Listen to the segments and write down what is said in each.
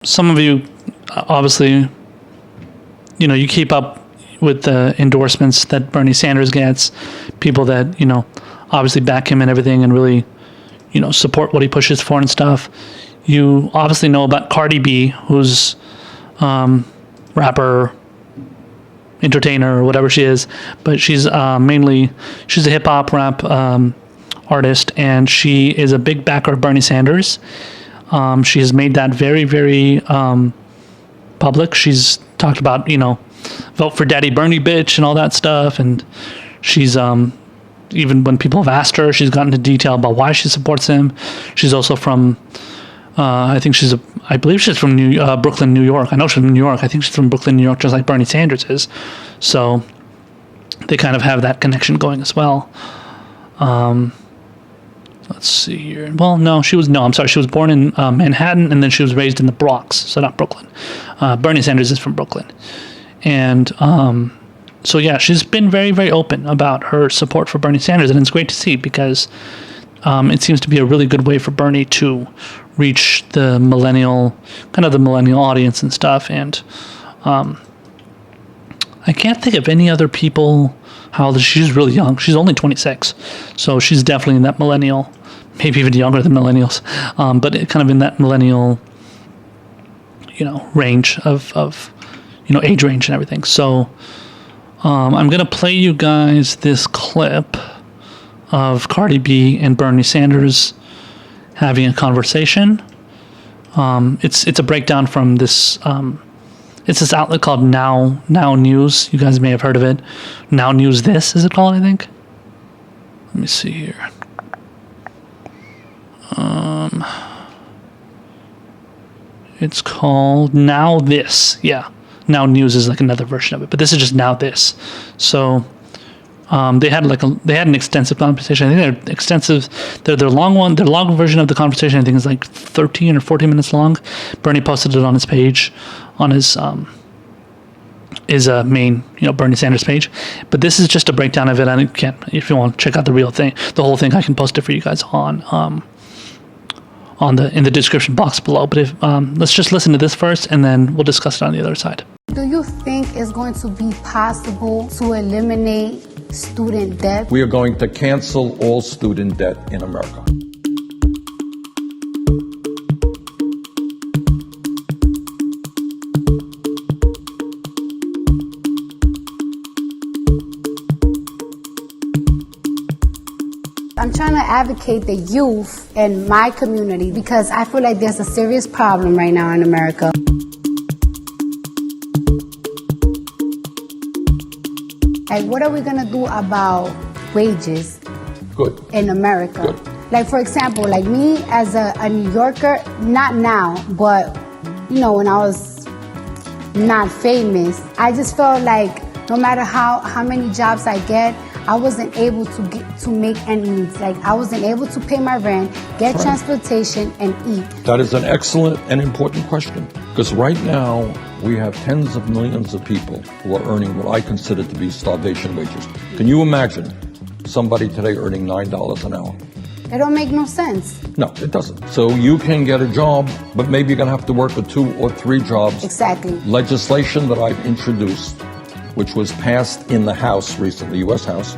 Some of you, obviously, you keep up with the endorsements that Bernie Sanders gets, people that, obviously back him and everything and really, support what he pushes for and stuff. You obviously know about Cardi B, who's rapper, entertainer, or whatever she is, but she's she's a hip hop rap artist, and she is a big backer of Bernie Sanders. She has made that very, very public. She's talked about, vote for Daddy Bernie bitch and all that stuff. And she's, even when people have asked her, she's gotten into detail about why she supports him. She's also from, I believe she's from Brooklyn, New York. I know she's from New York. I think she's from Brooklyn, New York, just like Bernie Sanders is. So they kind of have that connection going as well. Let's see here. Well, she was born in Manhattan, and then she was raised in the Bronx, so not Brooklyn. Bernie Sanders is from Brooklyn. And so, yeah, she's been very, very open about her support for Bernie Sanders, and it's great to see because it seems to be a really good way for Bernie to reach the millennial audience and stuff. And I can't think of any other people. How old is she? She's really young. She's only 26. So she's definitely in that millennial, maybe even younger than millennials, but kind of in that millennial, range of age range and everything. So I'm going to play you guys this clip of Cardi B and Bernie Sanders having a conversation. It's a breakdown from this... it's this outlet called Now News. You guys may have heard of it. Now News This, is it called, I think? Let me see here. It's called Now This. Yeah. Now News is like another version of it, but this is just Now This. So they had an extensive conversation. I think their long version of the conversation, I think, is like 13 or 14 minutes long. Bernie posted it on his page, on his main, Bernie Sanders page. But this is just a breakdown of it. And if you want to check out the whole thing, I can post it for you guys in the description box below. But let's just listen to this first, and then we'll discuss it on the other side. Do you think it's going to be possible to eliminate student debt? We are going to cancel all student debt in America. I'm trying to advocate the youth in my community because I feel like there's a serious problem right now in America. Like, what are we going to do about wages in America? Good. Like, for example, like me as a New Yorker, not now, but, when I was not famous, I just felt like no matter how many jobs I get, I wasn't able to make ends meet. Like, I wasn't able to pay my rent, get transportation, and eat. That is an excellent and important question, because right now we have tens of millions of people who are earning what I consider to be starvation wages. Can you imagine somebody today earning $9 an hour? It don't make no sense. No, it doesn't. So you can get a job, but maybe you're going to have to work with 2 or 3 jobs. Exactly. Legislation that I've introduced, which was passed in the House recently, U.S. House,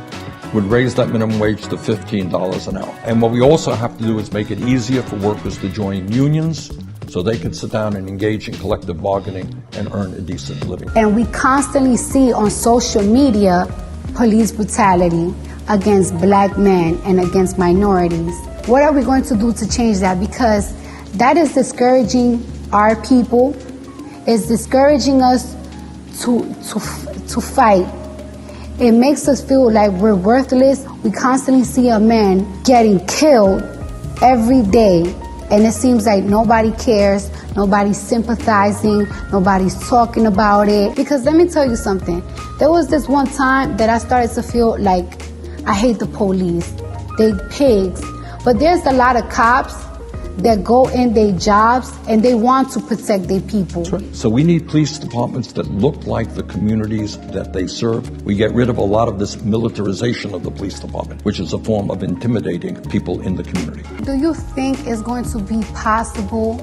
would raise that minimum wage to $15 an hour. And what we also have to do is make it easier for workers to join unions so they can sit down and engage in collective bargaining and earn a decent living. And we constantly see on social media police brutality against black men and against minorities. What are we going to do to change that? Because that is discouraging our people. It's discouraging us to fight. It makes us feel like we're worthless. We constantly see a man getting killed every day, and it seems like nobody cares, nobody's sympathizing, nobody's talking about it. Because let me tell you something. There was this one time that I started to feel like I hate the police. They pigs. But there's a lot of cops that go in their jobs and they want to protect their people. That's right. So we need police departments that look like the communities that they serve. We get rid of a lot of this militarization of the police department, which is a form of intimidating people in the community. Do you think it's going to be possible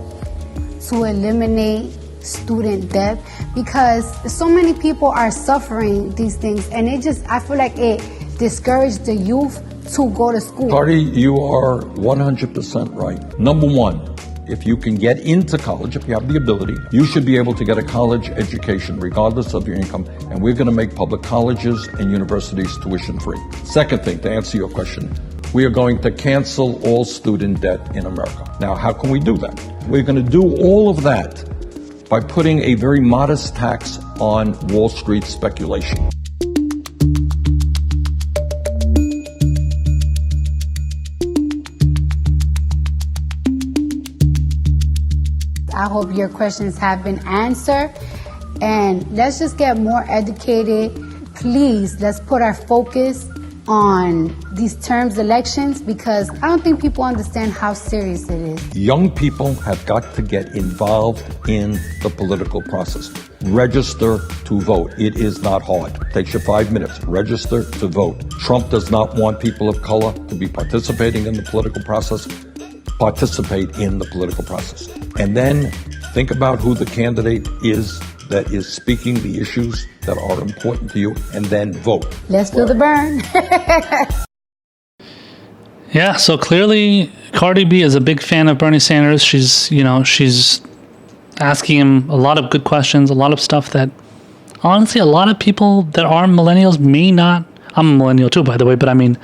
to eliminate student debt, because so many people are suffering these things, and I feel like it discouraged the youth to go to school. Cardi, you are 100% right. Number one, if you can get into college, if you have the ability, you should be able to get a college education regardless of your income, and we're going to make public colleges and universities tuition free. Second thing, to answer your question, we are going to cancel all student debt in America. Now, how can we do that? We're going to do all of that by putting a very modest tax on Wall Street speculation. I hope your questions have been answered, and let's just get more educated. Please, let's put our focus on these terms elections, because I don't think people understand how serious it is. Young people have got to get involved in the political process. Register to vote. It is not hard. It takes you 5 minutes. Register to vote. Trump does not want people of color to be participating in the political process. Participate in the political process. And then think about who the candidate is that is speaking the issues that are important to you, and then vote. Let's do the burn. Yeah, so clearly Cardi B is a big fan of Bernie Sanders. She's asking him a lot of good questions, a lot of stuff that honestly a lot of people that are millennials may not. I'm a millennial too, by the way, but I mean,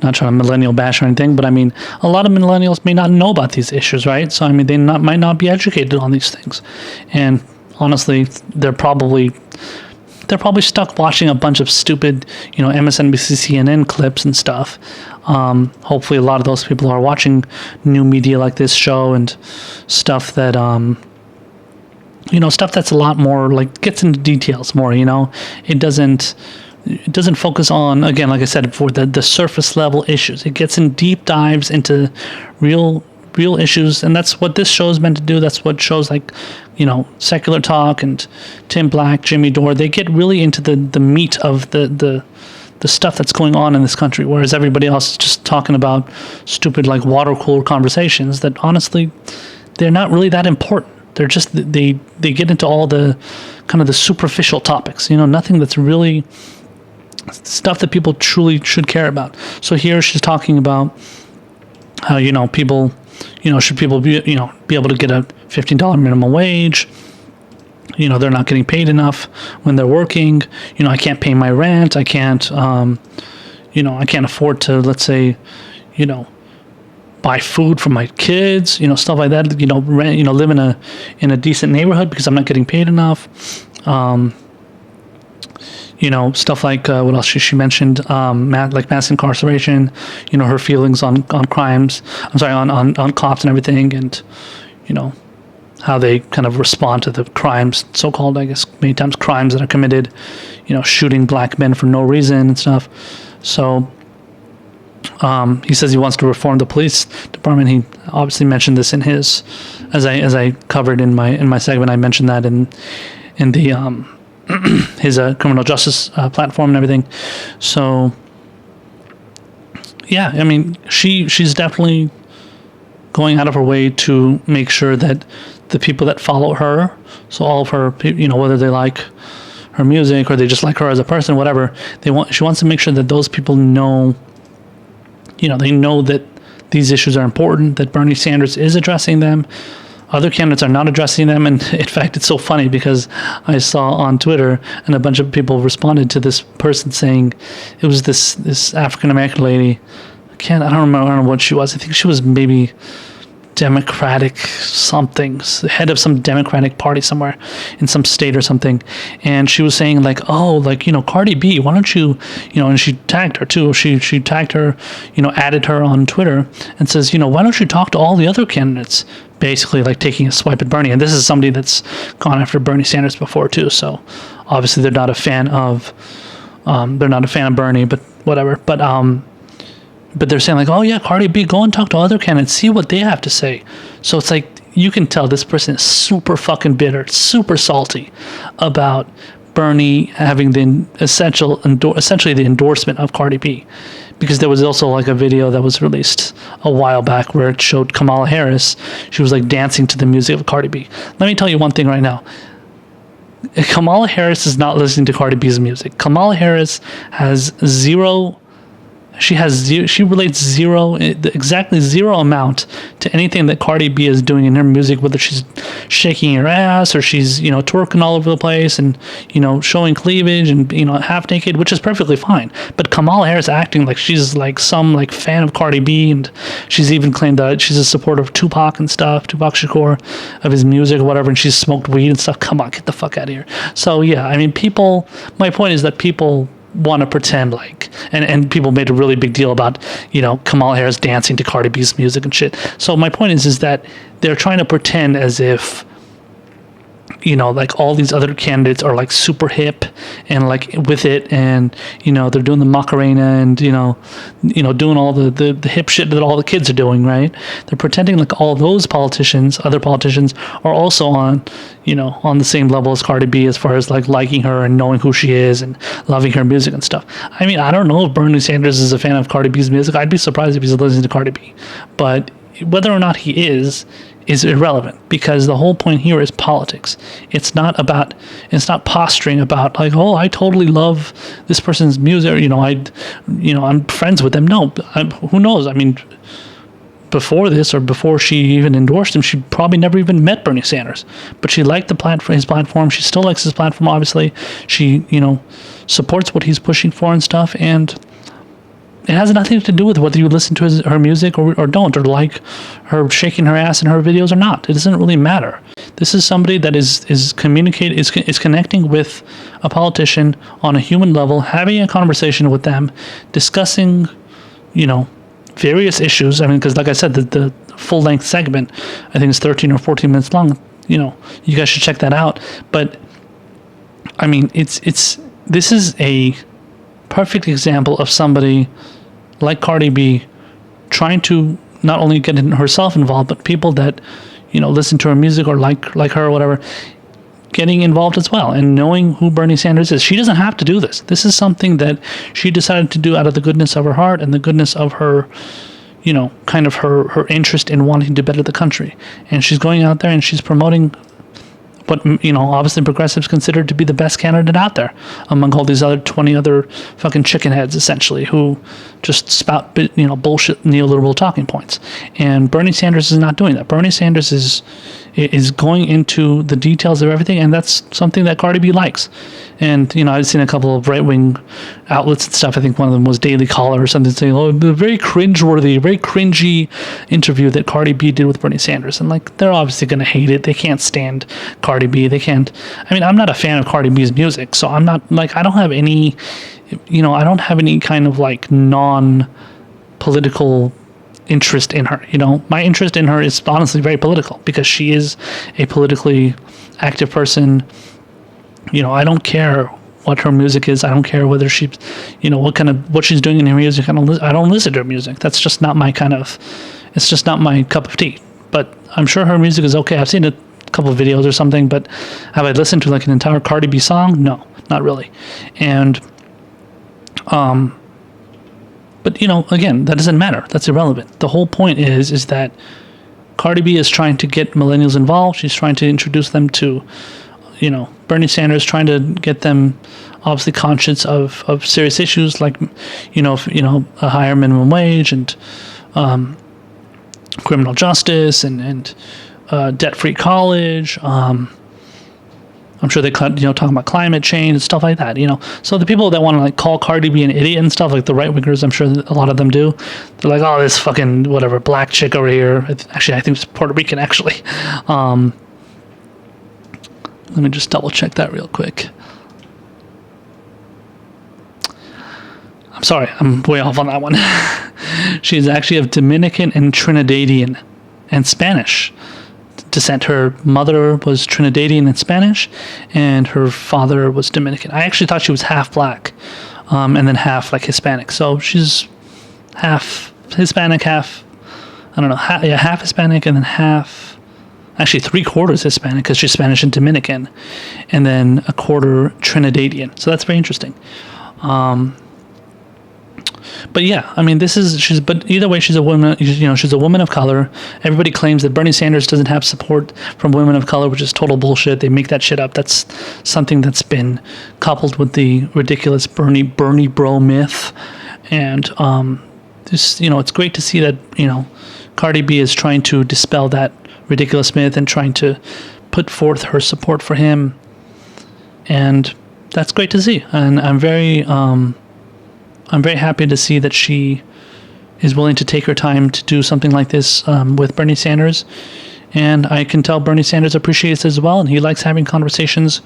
not trying to millennial bash or anything, but I mean, a lot of millennials may not know about these issues, right? So, I mean, they might not be educated on these things. And honestly, they're probably stuck watching a bunch of stupid, MSNBC, CNN clips and stuff. Hopefully a lot of those people are watching new media like this show and stuff that, stuff that's a lot more, like, gets into details more, It doesn't focus on, again, like I said before, the surface level issues. It gets in deep dives into real issues, and that's what this show is meant to do. That's what shows like, Secular Talk and Tim Black, Jimmy Dore, they get really into the meat of the stuff that's going on in this country, whereas everybody else is just talking about stupid, like, water cooler conversations that honestly, they're not really that important. They're just, they get into all the kind of the superficial topics, nothing that's really stuff that people truly should care about. So here she's talking about how, people, should people be able to get a $15 minimum wage? They're not getting paid enough when they're working. I can't pay my rent. I can't, I can't afford to, let's say, buy food for my kids, stuff like that. Rent, live in a decent neighborhood because I'm not getting paid enough. Stuff like what else she mentioned, like mass incarceration. Her feelings on crimes. I'm sorry, on cops and everything, and how they kind of respond to the crimes, so-called, I guess, many times crimes that are committed. Shooting black men for no reason and stuff. So. He says he wants to reform the police department. He obviously mentioned this in his, as I covered in my segment. I mentioned that in the his criminal justice platform and everything. So yeah, I mean, she's definitely going out of her way to make sure that the people that follow her, so all of her, whether they like her music or they just like her as a person, whatever, she wants to make sure that those people know. They know that these issues are important, that Bernie Sanders is addressing them. Other candidates are not addressing them. And in fact, it's so funny because I saw on Twitter and a bunch of people responded to this person saying it was this African-American lady. I don't remember what she was. I think she was maybe Democratic something, head of some Democratic party somewhere in some state or something, and she was saying like, Cardi B, why don't you, and she tagged her too. She tagged her, added her on Twitter and says, why don't you talk to all the other candidates? Basically, like taking a swipe at Bernie. And this is somebody that's gone after Bernie Sanders before too. So obviously they're not a fan of Bernie, but whatever. But they're saying like, oh yeah, Cardi B, go and talk to other candidates, see what they have to say. So it's like, you can tell this person is super fucking bitter, super salty about Bernie having the essentially the endorsement of Cardi B. because there was also like a video that was released a while back where it showed Kamala Harris. She was like dancing to the music of Cardi B. Let me tell you one thing right now. Kamala Harris is not listening to Cardi B's music. Kamala Harris has zero. She relates exactly zero amount to anything that Cardi B is doing in her music, whether she's shaking her ass or she's, twerking all over the place and, showing cleavage and, half naked, which is perfectly fine. But Kamala Harris acting like she's like some like fan of Cardi B, and she's even claimed that she's a supporter of Tupac and stuff, Tupac Shakur, of his music or whatever, and she's smoked weed and stuff. Come on, get the fuck out of here. So yeah, I mean, my point is that people want to pretend like, and people made a really big deal about, Kamala Harris dancing to Cardi B's music and shit. So my point is that they're trying to pretend as if, like all these other candidates are like super hip and like with it, and they're doing the Macarena and doing all the hip shit that all the kids are doing, right? They're pretending like all those other politicians are also on the same level as Cardi B as far as like liking her and knowing who she is and loving her music and stuff. I mean, I don't know if Bernie Sanders is a fan of Cardi B's music. I'd be surprised if he's listening to Cardi B, but whether or not he is irrelevant, because the whole point here is politics. It's not posturing about like, oh, I totally love this person's music, I'm friends with them. No, who knows? I mean, before this or before she even endorsed him, she probably never even met Bernie Sanders, but she liked his platform. She still likes his platform, obviously. She, supports what he's pushing for and stuff, and it has nothing to do with whether you listen to her music or don't, or like her shaking her ass in her videos or not. It doesn't really matter. This is somebody that is connecting with a politician on a human level, having a conversation with them, discussing, various issues. I mean, because like I said, the full-length segment, I think, is 13 or 14 minutes long. You guys should check that out. But I mean, this is a perfect example of somebody like Cardi B trying to not only get herself involved, but people that listen to her music or like her or whatever, getting involved as well and knowing who Bernie Sanders is. She doesn't have to do this. This is something that she decided to do out of the goodness of her heart and the goodness of her, kind of her interest in wanting to better the country. And she's going out there and she's promoting what, obviously progressives consider to be the best candidate out there among all these other 20 other fucking chicken heads, essentially, who just spout, bullshit neoliberal talking points. And Bernie Sanders is not doing that. Bernie Sanders is going into the details of everything, and that's something that Cardi B likes. And, I've seen a couple of right-wing outlets and stuff. I think one of them was Daily Caller or something, saying, oh, the very cringeworthy, very cringy interview that Cardi B did with Bernie Sanders. And, like, they're obviously going to hate it. They can't stand Cardi B. They can't. I mean, I'm not a fan of Cardi B's music, so I'm not, like, I don't have any kind of, like, non-political interest in her. My interest in her is honestly very political, because she is a politically active person. I don't care what her music is. I don't care whether she's, what she's doing in her music. I don't listen to her music. That's just not my it's just not my cup of tea. But I'm sure her music is okay. I've seen a couple of videos or something, but have I listened to like an entire Cardi B song? No, not really. And, but again, that doesn't matter. That's irrelevant. The whole point is that Cardi B is trying to get millennials involved. She's trying to introduce them to, Bernie Sanders, trying to get them obviously conscious of serious issues like, a higher minimum wage and criminal justice and debt-free college. I'm sure they talking about climate change and stuff like that. So the people that want to like call Cardi B an idiot and stuff, like the right wingers, I'm sure a lot of them do. They're like, oh, this fucking whatever black chick over here. Actually, I think it's Puerto Rican. Actually. Let me just double check that real quick. I'm sorry, I'm way off on that one. She's actually of Dominican and Trinidadian and Spanish descent. Her mother was Trinidadian and Spanish, and her father was Dominican. I actually thought she was half black, and then half like Hispanic. So she's half Hispanic, half, I don't know, half Hispanic, and then half, actually 3/4 Hispanic, because she's Spanish and Dominican, and then 1/4 Trinidadian. So that's very interesting. But yeah, I mean, but either way, she's a woman, she's a woman of color. Everybody claims that Bernie Sanders doesn't have support from women of color, which is total bullshit. They make that shit up. That's something that's been coupled with the ridiculous Bernie bro myth. And, it's great to see that, Cardi B is trying to dispel that ridiculous myth and trying to put forth her support for him. And that's great to see. And I'm very happy to see that she is willing to take her time to do something like this with Bernie Sanders. And I can tell Bernie Sanders appreciates it as well, and he likes having conversations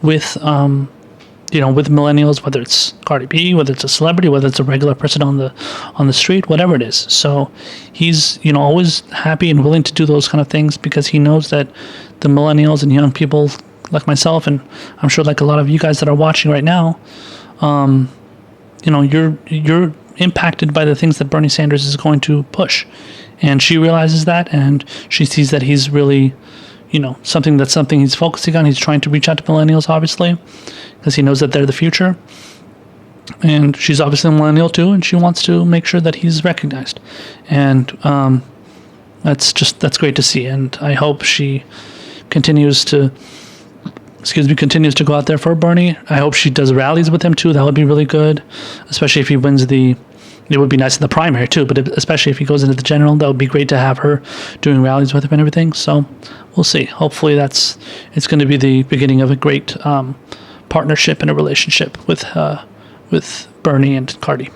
with, with millennials, whether it's Cardi B, whether it's a celebrity, whether it's a regular person on the street, whatever it is. So he's, always happy and willing to do those kind of things because he knows that the millennials and young people like myself, and I'm sure like a lot of you guys that are watching right now, you're impacted by the things that Bernie Sanders is going to push. And she realizes that, and she sees that he's really, something he's focusing on. He's trying to reach out to millennials, obviously, because he knows that they're the future. And she's obviously a millennial too, and she wants to make sure that he's recognized. And that's great to see. And I hope she continues to go out there for Bernie. I hope she does rallies with him too. That would be really good, especially if he wins it would be nice in the primary too, but especially if he goes into the general, that would be great to have her doing rallies with him and everything. So we'll see. Hopefully it's going to be the beginning of a great partnership and a relationship with Bernie and Cardi.